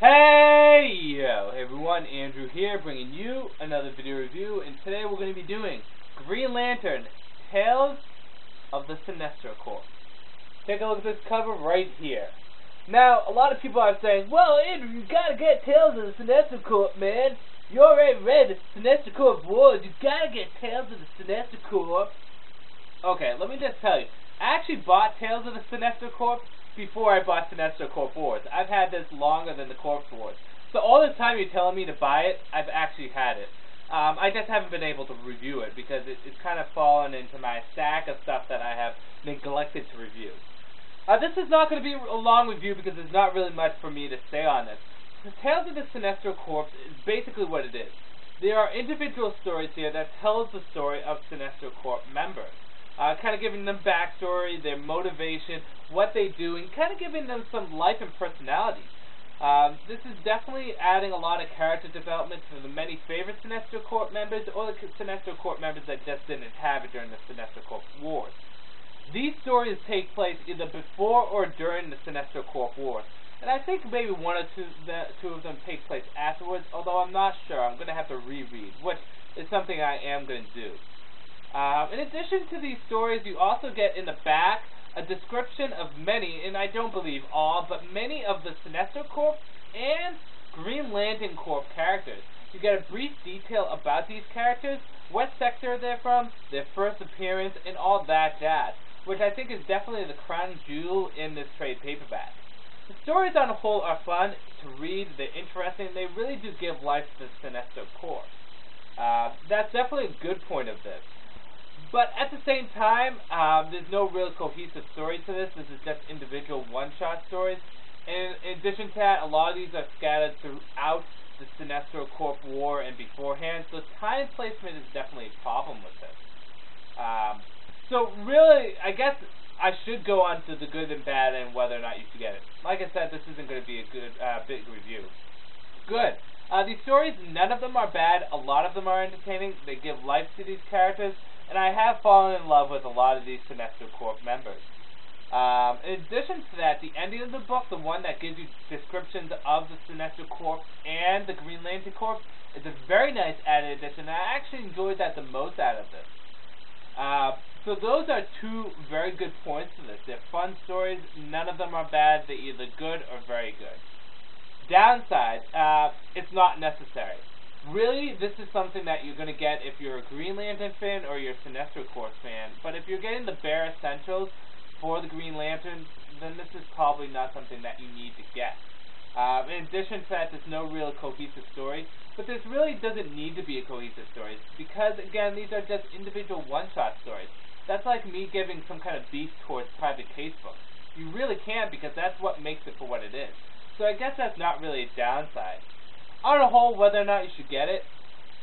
Hey yo, hey everyone, Andrew here, bringing you another video review, and today we're going to be doing Green Lantern, Tales of the Sinestro Corps. Take a look at this cover right here. Now, a lot of people are saying, well Andrew, you gotta get Tales of the Sinestro Corps, man. You already read Sinestro Corps Wars, you gotta get Tales of the Sinestro Corps. Okay, let me just tell you, I actually bought Tales of the Sinestro Corps before I bought Sinestro Corps Wars. I've had this longer than the Corps Wars. So all this time you're telling me to buy it, I've actually had it. I just haven't been able to review it because it's kind of fallen into my stack of stuff that I have neglected to review. This is not going to be a long review because there's not really much for me to say on this. The Tales of the Sinestro Corps is basically what it is. There are individual stories here that tells the story of Sinestro Corps members. Kind of giving them backstory, their motivation, what they do, and kind of giving them some life and personality. This is definitely adding a lot of character development to the many favorite Sinestro Corps members or the Sinestro Corps members that just didn't have it during the Sinestro Corps Wars. These stories take place either before or during the Sinestro Corps Wars, and I think maybe one or two of them take place afterwards, although I'm not sure. I'm going to have to reread, which is something I am going to do. In addition to these stories, you also get in the back a description of many, and I don't believe all, but many of the Sinestro Corps and Green Lantern Corps characters. You get a brief detail about these characters, what sector they're from, their first appearance, and all that jazz, which I think is definitely the crown jewel in this trade paperback. The stories on the whole are fun to read, they're interesting, they really do give life to the Sinestro Corps. That's definitely a good point of this. But at the same time, there's no real cohesive story to this. This is just individual one-shot stories. And in addition to that, a lot of these are scattered throughout the Sinestro Corps War and beforehand. So time placement is definitely a problem with this. So really, I guess I should go on to the good and bad and whether or not you should get it. Like I said, this isn't going to be a good, big review. Good. These stories, none of them are bad. A lot of them are entertaining. They give life to these characters. And I have fallen in love with a lot of these Sinestro Corps members. In addition to that, the ending of the book, the one that gives you descriptions of the Sinestro Corps and the Green Lantern Corps, is a very nice added addition. I actually enjoyed that the most out of this. So those are two very good points to this. They're fun stories. None of them are bad. They're either good or very good. Downside, it's not necessary. Really, this is something that you're going to get if you're a Green Lantern fan or you're a Sinestro Corps fan. But if you're getting the bare essentials for the Green Lantern, then this is probably not something that you need to get. In addition to that, there's no real cohesive story. But this really doesn't need to be a cohesive story because, again, these are just individual one-shot stories. That's like me giving some kind of beef towards private case books. You really can't because that's what makes it for what it is. So I guess that's not really a downside. On the whole, whether or not you should get it,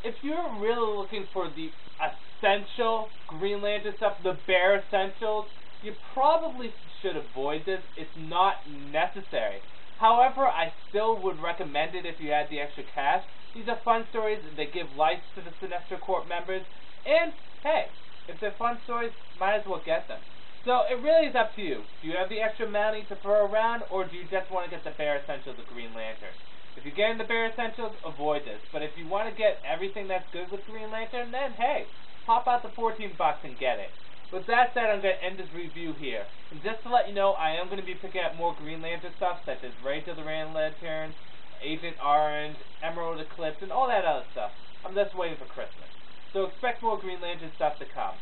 if you're really looking for the essential Green Lantern stuff, the bare essentials, you probably should avoid this. It's not necessary. However, I still would recommend it if you had the extra cash. These are fun stories. They give life to the Sinestro Corps members. And, hey, if they're fun stories, might as well get them. So it really is up to you. Do you have the extra money to throw around, or do you just want to get the bare essentials of Green Lantern? If you're getting the bare essentials, avoid this. But if you want to get everything that's good with Green Lantern, then hey, pop out the $14 and get it. With that said, I'm going to end this review here. And just to let you know, I am going to be picking up more Green Lantern stuff, such as Rage of the Grand Lantern, Agent Orange, Emerald Eclipse, and all that other stuff. I'm just waiting for Christmas. So expect more Green Lantern stuff to come.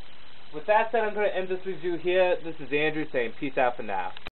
With that said, I'm going to end this review here. This is Andrew saying peace out for now.